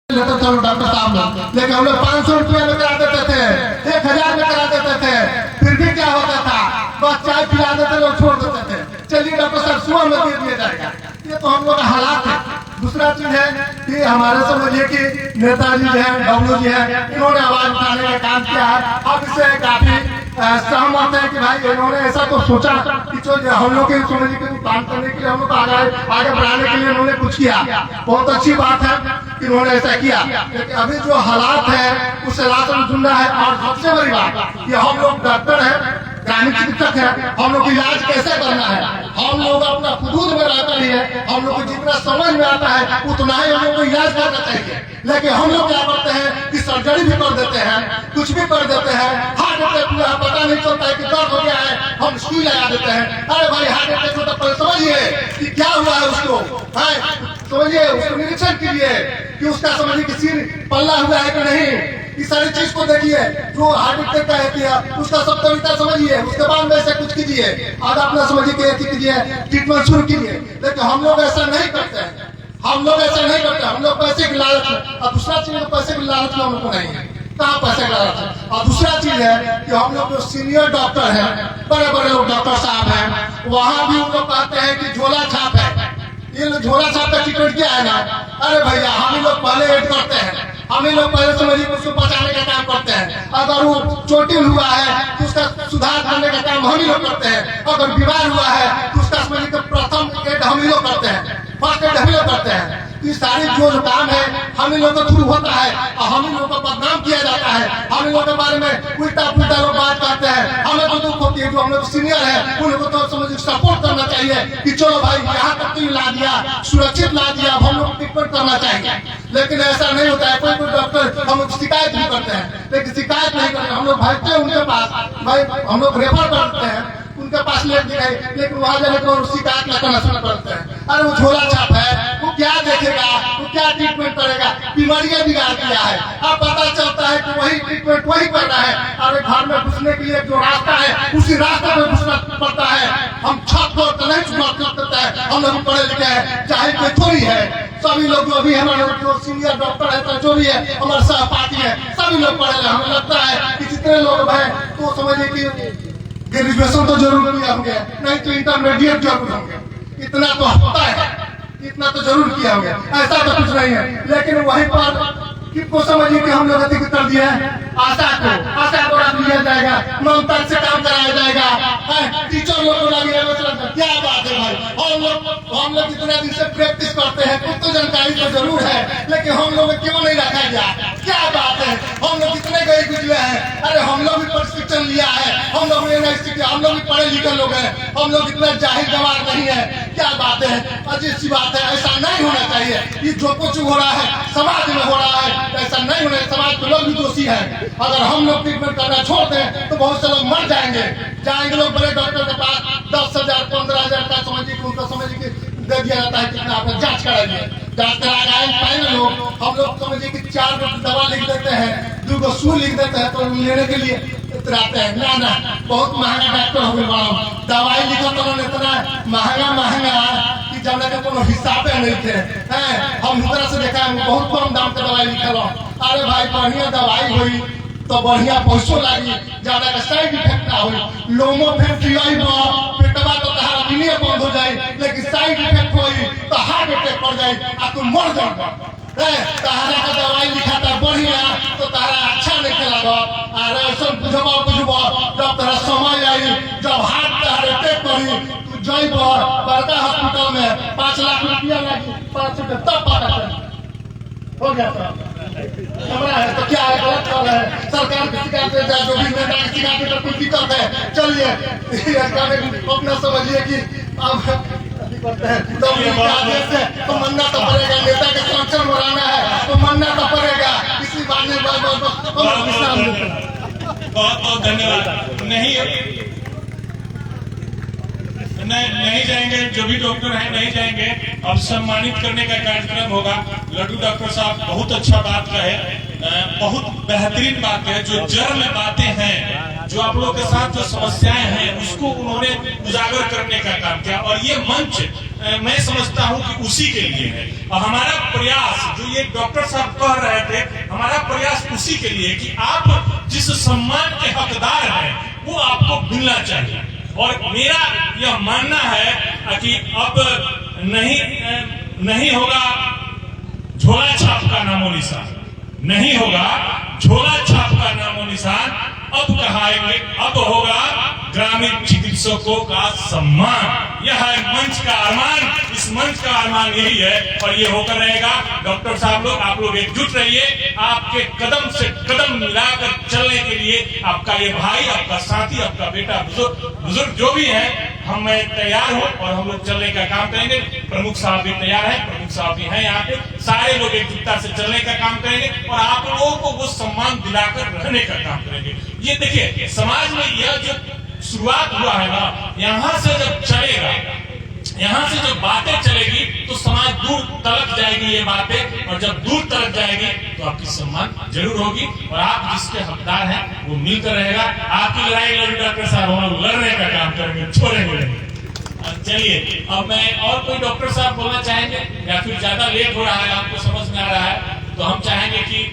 लेते थे डॉक्टर साहब लोग, लेकिन हम लोग 500 रुपया में करा देते थे, 1000 में करा देते थे, फिर भी क्या होता था, बस चाय पिला देते लोग छोड़ देते थे। चलिए डॉक्टर साहब सुबह में दे दिया जाएगा। ये तो हम लोग का हालात है। दूसरा चीज है कि हमारे समझिए कि नेताजी है, डब्लू जी है, इन्होंने आवाज उठाने का काम किया है। अब इससे काफी सहमत है कि भाई इन्होंने ऐसा तो सोचा कि जो हम लोग के समझिए कि काम करने के लिए हम लोग आगे बढ़ाने के लिए उन्होंने कुछ किया। बहुत अच्छी बात है कि उन्होंने ऐसा किया, लेकिन अभी जो हालात है उस हालात में जुड़ना है। और सबसे बड़ी बात ये हम लोग डॉक्टर है, ग्रामीण चिकित्सक है, हम लोग इलाज कैसे करना है, हम लोग अपना खुद में रहकर ही है, हम लोग को जितना समझ में आता है उतना ही हम लोग को इलाज करना चाहिए। लेकिन हम लोग क्या करते हैं कि सर्जरी भी कर देते हैं, कुछ भी कर देते हैं, हार्ट अटैक हुआ पता नहीं चलता है कि दर्द हो गया है, हम सुई लगा देते हैं। अरे भाई हार्ट अटैक होता पहले समझिए कि क्या हुआ है उसको, समझिए उसको निरीक्षण कीजिए कि उसका समझिए कि सिर पल्ला हुआ है कि नहीं, इस सारी चीज को देखिए। जो हार्ट अटैक का है किया उसका सब तरीका समझिए, उसके बाद में ऐसे कुछ कीजिए, आज अपना समझिए कि कीजिए, ट्रीटमेंट शुरू कीजिए। लेकिन हम लोग ऐसा नहीं करते हैं, हम लोग ऐसा नहीं करते, हम लोग पैसे की लालच में। और दूसरा चीज पैसे की लालच में हम लोग को नहीं है, कहाँ पैसे का लालच है। और दूसरा चीज है कि हम लोग जो सीनियर डॉक्टर हैं, बड़े बड़े लोग डॉक्टर साहब हैं, वहाँ भी उन लोग कहते हैं कि झोला छाप है। ये लोग झोला छाप का ट्रीटमेंट क्या है ना, अरे भैया हम लोग पहले एड करते हैं, हम लोग पहले समझिए उसको बचाने का काम करते हैं। अगर वो चोटिल हुआ है तो उसका सुधार करने का काम हम ही लोग करते हैं। अगर बीमार हुआ है तो उसका समझिए प्रथम एड हम ही लोग करते हैं, फर्स्ट एड हम ही लोग करते हैं। ये सारी जो काम है हम ही लोग के थ्रू होता है और हम ही लोग का बदनाम किया जाता है। हम ही लोग के बारे में उल्टा पुल्टा लोग बात करते हैं। हमें तो दुख होती है जो हम लोग सीनियर है उन लोगों को तो समझिए सपोर्ट करना चाहिए कि चलो भाई यहाँ तक तो ला दिया, सुरक्षित ला दिया, हम लोग ट्रीटमेंट करना चाहिए। लेकिन ऐसा नहीं होता है। कोई डॉक्टर हम लोग शिकायत भी करते हैं, लेकिन शिकायत नहीं करते, हम लोग भागते हैं उनके पास, भाई हम लोग रेफर करते हैं उनके पास ले गए, लेकिन वहां जाने को शिकायत न करना शुरू करते हैं। अरे वो झोला छाप है, वो क्या देखेगा, वो क्या ट्रीटमेंट करेगा, बीमारियां बिगाड़ दिया है। अब पता चलता है कि वही ट्रीटमेंट वही करना है। अरे घर में घुसने के लिए जो रास्ता है उसी रास्ते में घुसना पड़ता है। हम छत पर नहीं चुनाव करते हैं, हम लोग पढ़े लिखे हैं, चाहे कोई थोड़ी है। सभी लोग जो अभी हमारे जो सीनियर डॉक्टर है जो भी है हमारे सहपाठी है, सभी लोग पढ़े हैं। हमें लगता है कि जितने लोग हैं तो समझिए कि ग्रेजुएशन तो जरूर किया होंगे, नहीं तो इंटरमीडिएट जरूर होंगे, इतना तो होता है, इतना तो जरूर किया होंगे, ऐसा तो कुछ नहीं है। लेकिन वहीं पर किसको समझिए कि हम लोग अधिक कर दिया है, आशा को रख लिया जाएगा, ममता से काम कराया जाएगा, टीचर लोग को लगे। क्या बात है भाई, हम लोग इतना दिन से प्रैक्टिस करते हैं, कुछ तो जानकारी तो जरूर है, लेकिन हम लोग क्यों नहीं रखा गया, क्या बात है। हम लोग कितने गए गुजरे हैं, अरे हम लोग भी प्रशिक्षण लिया है, हम लोग हम लोग भी पढ़े लिखे लोग हैं, हम लोग इतना जाहिर गवार नहीं है। क्या बात है, अजीब सी बात है, ऐसा नहीं होना चाहिए। ये जो कुछ हो रहा है समाज में हो रहा है, ऐसा नहीं होना है। समाज के लोग भी दोषी है। अगर हम लोग ट्रीटमेंट करना छोड़ दें तो बहुत से लोग मर जाएंगे लोग बड़े डॉक्टर के पास 10,000 15,000 का समझिए उनको समझिए दे दिया जाता है, कितना आपने जांच कराइए, जांच करा पाएंगे लोग। हम लोग समझिए कि 4 दवा लिख देते हैं, 2 सू लिख देते हैं, तो लेने के लिए इतराते हैं। ना बहुत महंगा डॉक्टर हो गए, दवाई लिखा तो इतना महंगा कि जाने का कोनो हिसाब नहीं थे। हम इतना से देखा है बहुत कम दाम का दवाई लिखल। अरे भाई बढ़िया दवाई हुई तो बढ़िया पैसों लगी, ज्यादा का साइड इफेक्ट ना हुई। लोमो फिर पेटवा तो तहारा दुनिया बंद हो जाए, लेकिन साइड इफेक्ट हुई तो हार्ट अटैक पड़ जाए और तुम मर जाओ। तहारा का दवाई लिखा था बढ़िया तो तारा अच्छा नहीं लगा। अरे ऐसा बुझबो जब तेरा समय आई, जब हार्ट तहारे अटैक करी तू जब बड़का हॉस्पिटल में 5 लाख रुपया लगी, 5 रुपये तब पता चला हो गया कैमरा है तो क्या है, गलत कर रहे हैं। सरकार की शिकायत जो भी नेता की शिकायत पर कोई दिक्कत है, चलिए अपना समझिए कि अब करते हैं तो मन्ना तो पड़ेगा, नेता के संरक्षण बढ़ाना है तो मन्ना तो पड़ेगा। इसी बात में बहुत धन्यवाद। नहीं जाएंगे, जो भी डॉक्टर हैं नहीं जाएंगे। अब सम्मानित करने का कार्यक्रम होगा। लड्डू डॉक्टर साहब बहुत अच्छा बात कहे, बहुत बेहतरीन बात है, जो जड़ में बातें हैं जो आप लोगों के साथ जो समस्याएं हैं उसको उन्होंने उजागर करने का काम किया। और ये मंच मैं समझता हूं कि उसी के लिए है। और हमारा प्रयास, जो ये डॉक्टर साहब कह रहे थे, हमारा प्रयास उसी के लिए कि आप जिस सम्मान के हकदार हैं वो आपको मिलना चाहिए। और मेरा यह मानना है कि अब नहीं होगा झोला छाप का नामो निशान, नहीं होगा झोला छाप का नामो निशान। अब कहाएंगे, अब होगा ग्रामीण चिकित्सकों का सम्मान। यह है मंच का अरमान, इस मंच का अरमान यही है और ये होकर रहेगा। डॉक्टर साहब लोग, आप लोग एकजुट रहिए। आपके कदम से कदम मिलाकर चलने के लिए आपका ये भाई, आपका साथी, आपका बेटा, बुजुर्ग जो भी है, मैं तैयार हूं और हम लोग चलने का काम करेंगे। प्रमुख साहब भी तैयार है, प्रमुख साहब भी हैं यहाँ पे। सारे लोग एकजुटता से चलने का काम करेंगे और आप लोगों को वो सम्मान दिलाकर रहने का काम करेंगे। ये देखिए, समाज में यह जो शुरुआत हुआ है ना, यहाँ से जब चलेगा, यहाँ से जब बातें चलेगी तो समाज दूर तलक जाएगी ये बातें, और जब दूर तलक जाएगी तो आपकी सम्मान जरूर होगी और आप जिसके हकदार हैं वो मिलकर रहेगा। आपकी लड़ाई लड़ी डॉक्टर साहब, हम लोग लड़ने का काम करेंगे, छोड़ेंगे नहीं। चलिए, अब मैं और कोई डॉक्टर साहब बोलना चाहेंगे या फिर ज्यादा लेट हो रहा है, आपको समझ में आ रहा है तो हम चाहेंगे कि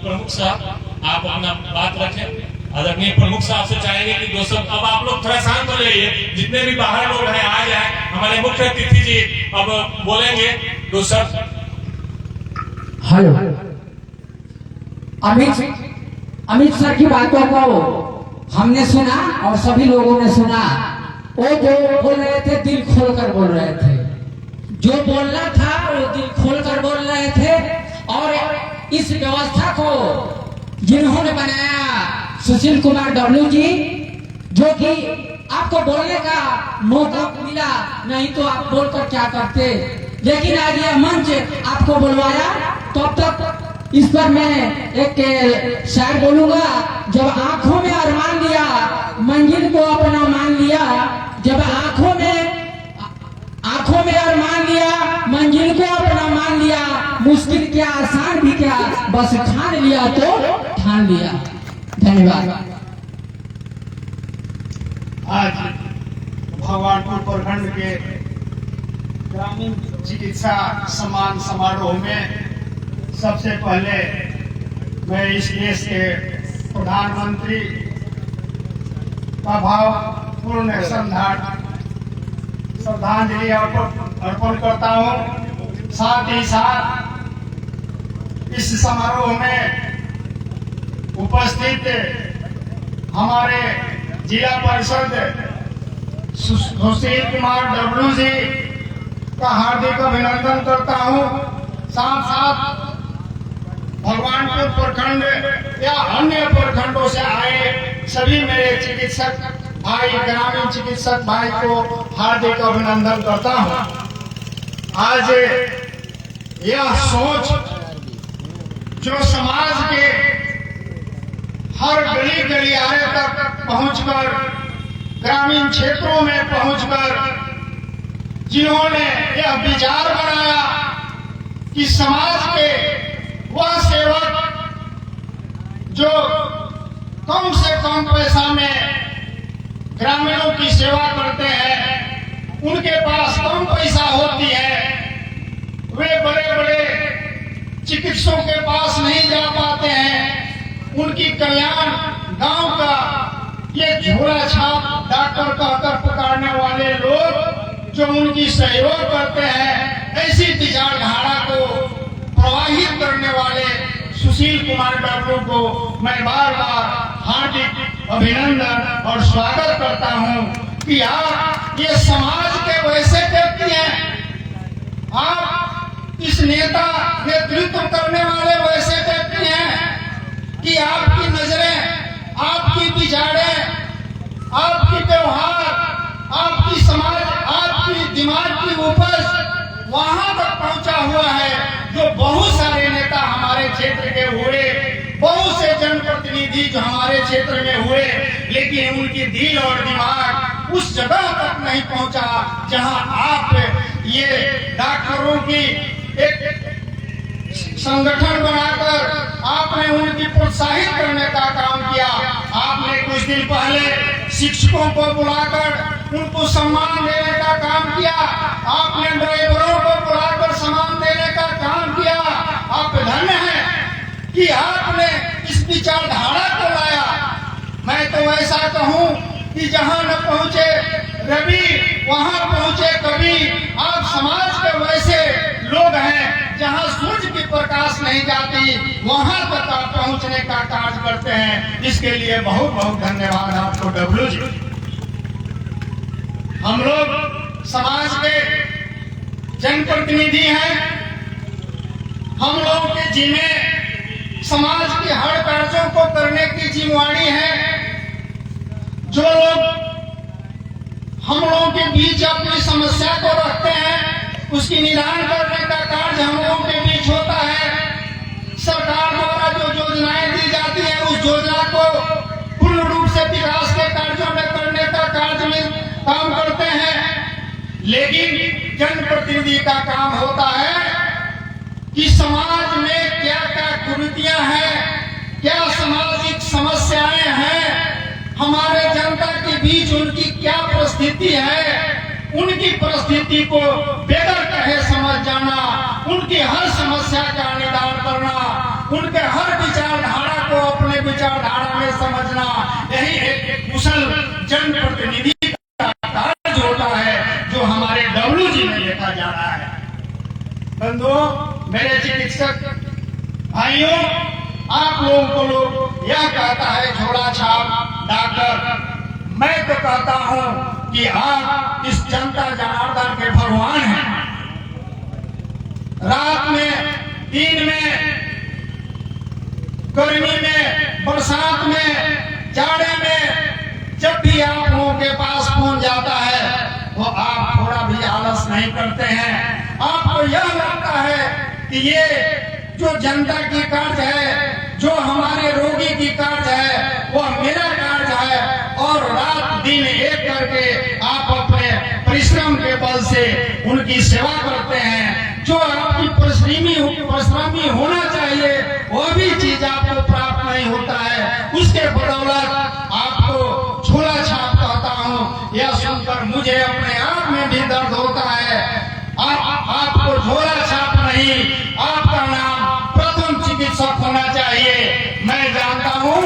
प्रमुख साहब आप अपना बात रखें। आदरणीय प्रमुख साहब से चाहेंगे कि दोस्तों अब आप लोग थोड़ा शांत हो जाइए, जितने भी बाहर लोग हैं आ जाए। हमारे मुख्य अतिथि जी अब बोलेंगे। दोस्तों, हेलो, अमित सर की बातों को हमने सुना और सभी लोगों ने सुना। वो जो बोल रहे थे दिल खोलकर बोल रहे थे, जो बोलना था वो दिल खोलकर बोल रहे थे। और इस व्यवस्था को जिन्होंने बनाया, सुशील कुमार डब्ल्यू जी, जो कि आपको बोलने का मौका मिला, नहीं तो आप बोलकर क्या करते। लेकिन आज यह मंच आपको बुलवाया, तो अब तक इस पर मैं एक शायर बोलूंगा। जब आंखों में अरमान लिया, मंजिल को अपना मान लिया। जब आंखों में अरमान लिया, मंजिल को अपना मान लिया। मुश्किल क्या, आसान भी क्या, बस ठान लिया तो ठान लिया। धन्यवाद। आज भगवानपुर प्रखंड के ग्रामीण चिकित्सा सम्मान समारोह में सबसे पहले मैं इस देश के प्रधानमंत्री का भावपूर्ण श्रद्धांजलि अर्पण करता हूँ। साथ ही साथ इस समारोह में उपस्थित हमारे जिला परिषद सुशील कुमार डब्ल्यू जी का हार्दिक अभिनंदन करता हूं। साथ साथ भगवानपुर प्रखंड या अन्य प्रखंडों से आए सभी मेरे चिकित्सक भाई, ग्रामीण चिकित्सक भाई को हार्दिक अभिनंदन करता हूं। आज यह सोच जो समाज के हर गली गलियारे तक पहुंचकर, ग्रामीण क्षेत्रों में पहुंचकर जिन्होंने यह विचार बनाया कि समाज के वह सेवक जो कम से कम पैसा में ग्रामीणों की सेवा करते हैं, उनके पास कम पैसा होती है, वे बड़े बड़े चिकित्सकों के पास नहीं जा पाते हैं। उनकी कल्याण गांव का ये झोला छाप डॉक्टर कहकर पुकारने वाले लोग जो उनकी सहयोग करते हैं, ऐसी विचारधारा को प्रवाहित करने वाले सुशील कुमार डब्ल्यू को मैं बार बार हार्दिक अभिनंदन और स्वागत करता हूं कि आप ये समाज के वैसे व्यक्ति हैं, आप इस नेतृत्व करने वाले वैसे व्यक्ति हैं कि आपकी नजरें, आपकी विचारें, आपकी व्यवहार, आपकी समाज, आपकी दिमाग की उपज वहां तक पहुंचा हुआ है जो बहुत सारे नेता हमारे क्षेत्र के हुए, बहुत से जनप्रतिनिधि जो हमारे क्षेत्र में हुए, लेकिन उनकी दिल और दिमाग उस जगह तक नहीं पहुंचा जहां आप ये डॉक्टरों की एक संगठन बनाकर आपने उनकी उत्साहित करने का काम किया। आपने कुछ दिन पहले शिक्षकों को बुलाकर उनको सम्मान देने का काम किया। आपने ड्राइवरों को बुलाकर सम्मान देने का काम किया। आप धन्य हैं कि आपने इस विचारधारा को लाया। मैं तो ऐसा कहूं कि जहां न पहुंचे रवि वहां पहुंचे कवि। आप समाज के वैसे लोग हैं जहां सूर्य की प्रकाश नहीं जाती वहां तक आप पहुंचने का कार्य करते हैं। इसके लिए बहुत बहुत धन्यवाद आपको डब्लू जी। हम लोग समाज के जनप्रतिनिधि हैं। हम लोगों के जिम्मे समाज के हर कार्यों को करने की जिम्मेवारी है। जो लोग हम लोगों के बीच अपनी समस्या को रखते हैं उसकी निदान करने का कार्य हम लोगों के बीच होता है। सरकार द्वारा जो योजनाएं दी जाती है उस योजना को पूर्ण रूप से विकास के कार्यों में करने का कार्य में काम करते हैं। लेकिन जनप्रतिनिधि का काम होता है कि समाज में क्या क्या कुरीतियां हैं, क्या सामाजिक समस्याएं हैं, हमारे जनता के बीच उनकी क्या परिस्थिति है, उनकी परिस्थिति को बेहतर कहे समझ जाना, उनकी हर समस्या का निदान करना, उनके हर विचारधारा को अपने विचारधारा में समझना, यही एक कुशल जनप्रतिनिधि का कार्य होता है जो हमारे डब्लू जी में देखा जा रहा है। बंधुओं, मेरे चिकित्सक भाइयों, आप लोगों को लोग यह कहता है झोला छाप डॉक्टर, मैं तो कहता हूं कि आप इस जनता जनार्दन के भगवान हैं। रात में, दिन में, गर्मी में, बरसात में, जाड़े में, जब भी आप लोगों के पास फोन जाता है तो आप थोड़ा भी आलस नहीं करते हैं। आपको यह लगता है कि ये जो जनता की कार्य है, जो हमारे रोगी की कार्य है, वह मेरा कार्य है और रात दिन एक करके आप अपने परिश्रम के बल से उनकी सेवा करते हैं। जो आपकी परिश्रमी होना चाहिए वह भी चीज आपको प्राप्त नहीं होता है। उसके बदौलत आपको झोला छाप कहता हूँ। यह सुनकर मुझे अपने आप में भी दर्द होता है। आपको झोला छाप नहीं, आपका नाम प्रथम चिकित्सक होना चाहिए। मैं जानता हूँ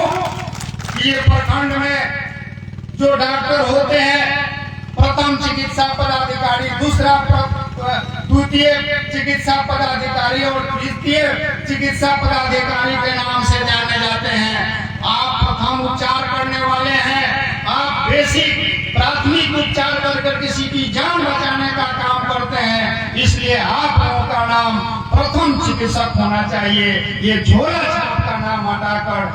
कि ये प्रखंड में जो डॉक्टर होते हैं, प्रथम चिकित्सा पदाधिकारी, दूसरा द्वितीय चिकित्सा पदाधिकारी और तृतीय चिकित्सा पदाधिकारी के नाम से जाने जाते हैं। आप प्रथम उपचार करने वाले हैं। आप बेसिक प्राथमिक उपचार कर किसी की जान बचाने का काम करते हैं। इसलिए आप लोगों का नाम प्रथम चिकित्सक होना चाहिए। ये झोला छाप का नाम हटाकर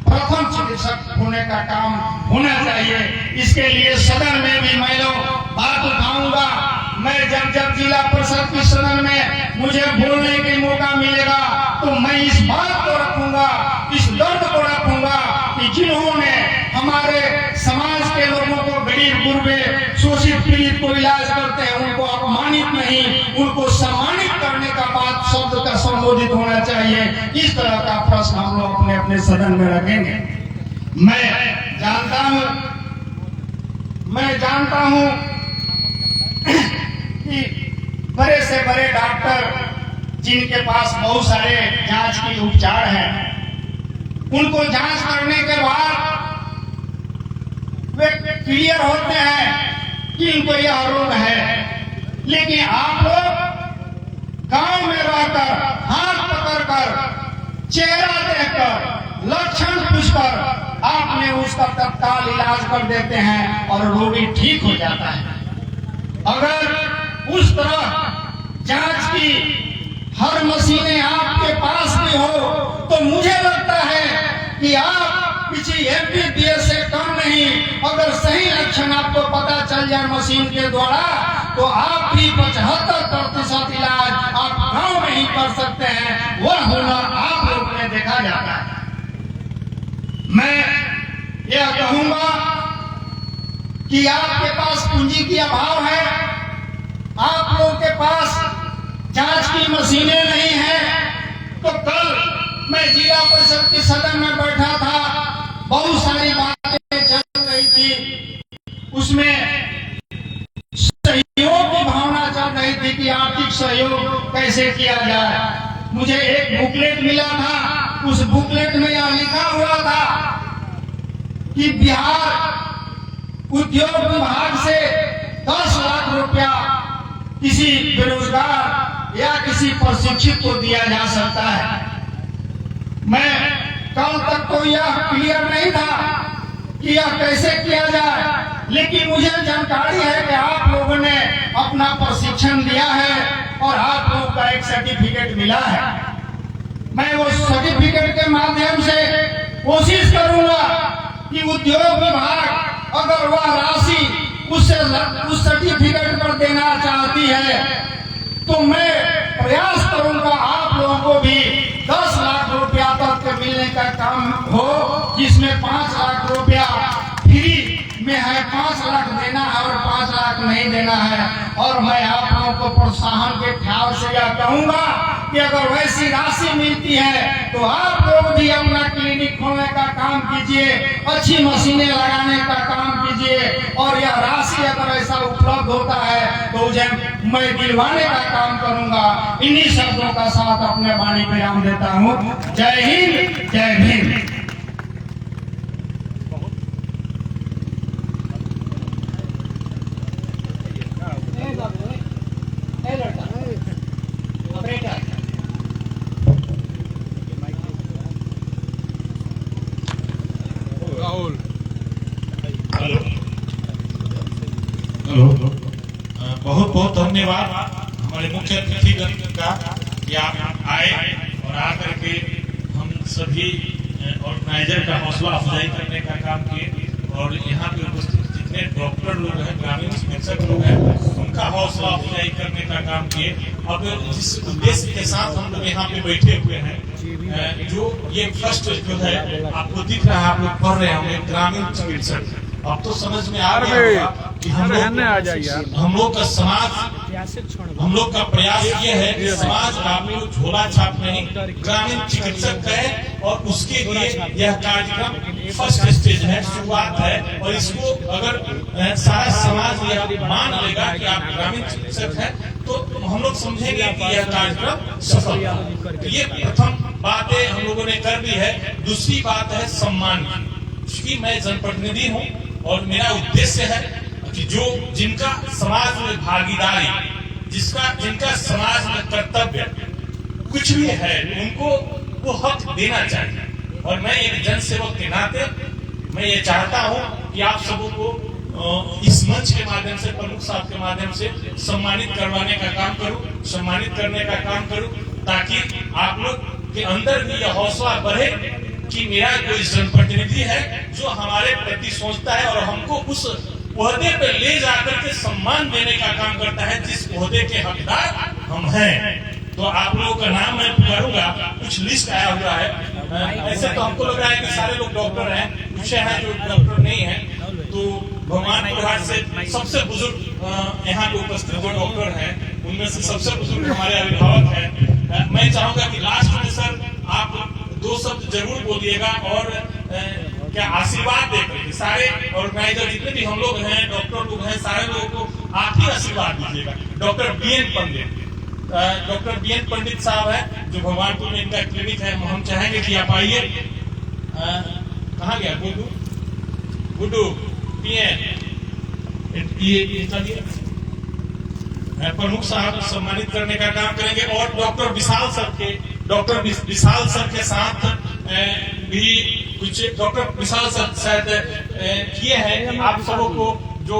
प्रथम चिकित्सक होने का काम होना चाहिए। इसके लिए सदन में भी मैं लोग बात उठाऊंगा। मैं जब जिला परिषद की सदन में मुझे बोलने के मौका मिलेगा तो मैं इस बात को रखूंगा, इस दर्द को रखूंगा कि जिन्होंने हमारे समाज के लोगों को, गरीब गुरबे, शोषित पीड़ित को इलाज करते हैं, उनको अपमानित नहीं, उनको सम्मानित करने का बात शब्द का संबोधित होना चाहिए। इस तरह का प्रश्न हम लोग अपने अपने सदन में रखेंगे। मैं जानता हूं कि बड़े से बड़े डॉक्टर जिनके पास बहुत सारे जांच के उपचार हैं, उनको जांच करने के बाद वे क्लियर होते हैं कि इनको यह रोग है। लेकिन आप लोग गांव में रहकर, हाथ पकड़कर, चेहरा देखकर, लक्षण पूछकर आपने उसका तत्काल इलाज कर देते हैं और रोगी ठीक हो जाता है। अगर उस तरह जांच की हर मशीनें आपके पास भी हो तो मुझे लगता है कि आप किसी MBBS से कम नहीं। अगर सही लक्षण आपको पता चल जाए मशीन के द्वारा तो आप भी 75% इलाज आप गांव में ही कर सकते हैं। वह हुनर आप लोग में देखा जाता है। मैं यह कहूंगा कि आपके पास पूंजी की अभाव है, आप लोगों के पास जांच की मशीनें नहीं है, तो कल मैं जिला परिषद के सदन में बैठा था, बहुत सारी बातें चल रही थी, उसमें सहयोग की भावना चल रही थी कि आर्थिक सहयोग कैसे किया जाए। मुझे एक बुकलेट मिला था, उस बुकलेट में यह लिखा हुआ था कि बिहार उद्योग विभाग से 10 लाख रुपया किसी बेरोजगार या किसी प्रशिक्षित को दिया जा सकता है। मैं कल तक तो यह क्लियर नहीं था कि यह कैसे किया जाए, लेकिन मुझे जानकारी है कि आप लोगों ने अपना प्रशिक्षण दिया है और आप लोगों का एक सर्टिफिकेट मिला है। मैं उस सर्टिफिकेट के माध्यम से कोशिश करूंगा कि उद्योग विभाग अगर वह राशि उस सर्टिफिकेट पर देना चाहती है तो मैं प्रयास करूंगा आप लोगों को भी 10 लाख रुपया तक मिलने का काम हो, जिसमें 5 लाख रुपया फ्री में है, 5 लाख देना है और 5 लाख नहीं देना है। और मैं आप लोगों को प्रोत्साहन के ख्याल से यह कहूंगा कि अगर वैसी राशि मिलती है तो आप लोग भी अपना क्लिनिक खोलने का काम कीजिए, अच्छी मशीनें लगाने का काम कीजिए, और यह राशि अगर ऐसा उपलब्ध होता है तो मुझे मैं दिलवाने का काम करूंगा। इन्हीं शब्दों का साथ अपने वाणी विराम देता हूँ। जय हिंद, जय भीम। हेलो हेलो, बहुत बहुत धन्यवाद हमारे मुख्य अतिथिगण का कि आप आए और आकर के हम सभी ऑर्गेनाइजर का हौसला अफजाई करने का काम किए, और यहाँ पे उपस्थित जितने डॉक्टर लोग हैं, ग्रामीण चिकित्सक लोग हैं, उनका हौसला अफजाई करने का काम किए। अब जिस उद्देश्य के साथ हम लोग यहाँ पे बैठे हुए हैं, जो ये फर्स्ट जो है आपको दिख रहा है, आप लोग पढ़ रहे हैं ग्रामीण चिकित्सक, अब तो समझ में आ गया होगा कि हम लोग का समाज, हम लोग का प्रयास ये है कि समाज आपको झोला छाप नहीं, ग्रामीण चिकित्सक कहे, और उसके लिए यह कार्यक्रम फर्स्ट स्टेज है, शुरुआत है। और इसको अगर सारा समाज यह मान लेगा कि आप ग्रामीण चिकित्सक हैं तो हम लोग समझेंगे कि यह कार्यक्रम सफल है। तो ये प्रथम बातें हम लोगों ने कर दी है। दूसरी बात है सम्मान की। मैं जनप्रतिनिधि हूँ और मेरा उद्देश्य है कि जो जिनका समाज में भागीदारी, जिनका समाज में कर्तव्य कुछ भी है, उनको वो हक देना चाहिए। और मैं एक जनसेवक के नाते मैं ये चाहता हूँ कि आप सबों को इस मंच के माध्यम से, प्रमुख साहब के माध्यम से सम्मानित करवाने का काम करूं, सम्मानित करने का काम करूं, ताकि आप लोग के अंदर भी यह हौसला बढ़े कि मेरा कोई जनप्रतिनिधि है जो हमारे प्रति सोचता है और हमको उस ओहदे पे ले जाकर के सम्मान देने का काम करता है जिस ओहदे के हकदार हम हैं। तो आप लोगों का नाम मैं पुकारूंगा, कुछ लिस्ट आया हुआ है। ऐसे तो हमको लग रहा है कि सारे लोग डॉक्टर हैं, कुछ हैं जो डॉक्टर नहीं है। तो भगवानपुर हाट से सबसे बुजुर्ग यहाँ पे उपस्थित जो डॉक्टर हैं, उनमें से सबसे बुजुर्ग हमारे अभिभावक हैं। मैं चाहूंगा कि लास्ट में सर आप 2 शब्द जरूर बोलिएगा और क्या आशीर्वाद देकर सारे ऑर्गेनाइजर जितने भी हम लोग हैं, डॉक्टर लोग हैं, सारे लोगों को आप ही आशीर्वाद दीजिएगा। डॉक्टर बीएन पंडित साहब है जो भगवानपुर में इनका क्लिनिक है, हम चाहेंगे कि आप आइए। कहाँ गया गुड्डू बीएन, ये प्रमुख साहब सम्मानित करने का काम करेंगे। और डॉक्टर विशाल सर के साथ भी कुछ डॉक्टर विशाल सर शायद किए हैं आप सबों को जो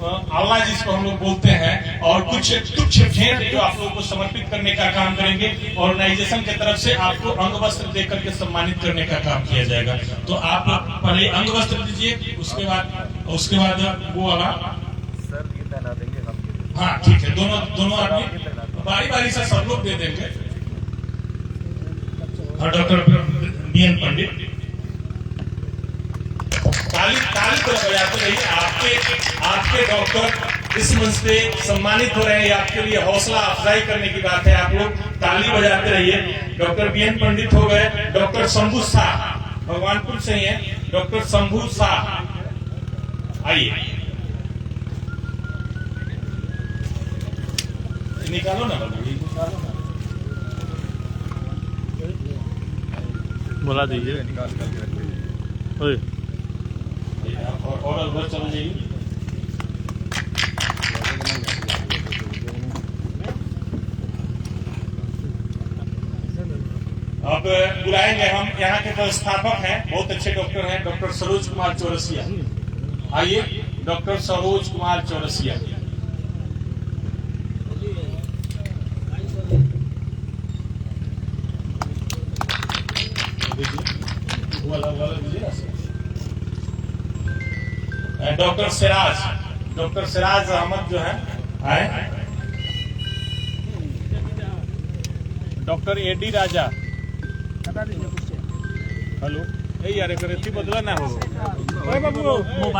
आला जिसको हम लोग बोलते हैं, और कुछ तुच्छ भेंट जो आप लोगों को समर्पित करने का काम करेंगे। ऑर्गेनाइजेशन की तरफ से आपको अंग वस्त्र देकर के सम्मानित करने का काम किया जाएगा। तो आप पहले अंग वस्त्र दीजिए, उसके बाद वो वाला सर ये पहना देंगे हम। हाँ ठीक है, दोनों आदमी बारी बारी से सब लोग दे देंगे। डॉक्टर बीएन पंडित ताली तो बजाते रहिए। आपके डॉक्टर इस मंच पे सम्मानित हो रहे हैं, आपके लिए हौसला अफजाई करने की बात है। आप लोग ताली बजाते रहिए। डॉक्टर बीएन पंडित हो गए, डॉक्टर शंभू शाह भगवानपुर से ही है, डॉक्टर शंभू शाह आइए, निकालो ना बाबू, ये निकालो ना, बुला दीजिए निकाल कर। और उधर चल जाइए। अब बुलाएंगे हम, यहाँ के व्यवस्थापक हैं, बहुत अच्छे डॉक्टर हैं, डॉक्टर सरोज कुमार चौरसिया। आइए डॉक्टर सरोज कुमार चौरसिया। डॉक्टर सिराज अहमद जो है आए। डॉक्टर एडी राजा। हेलो, यार एक बदला ना हो। बाबू मोबाइल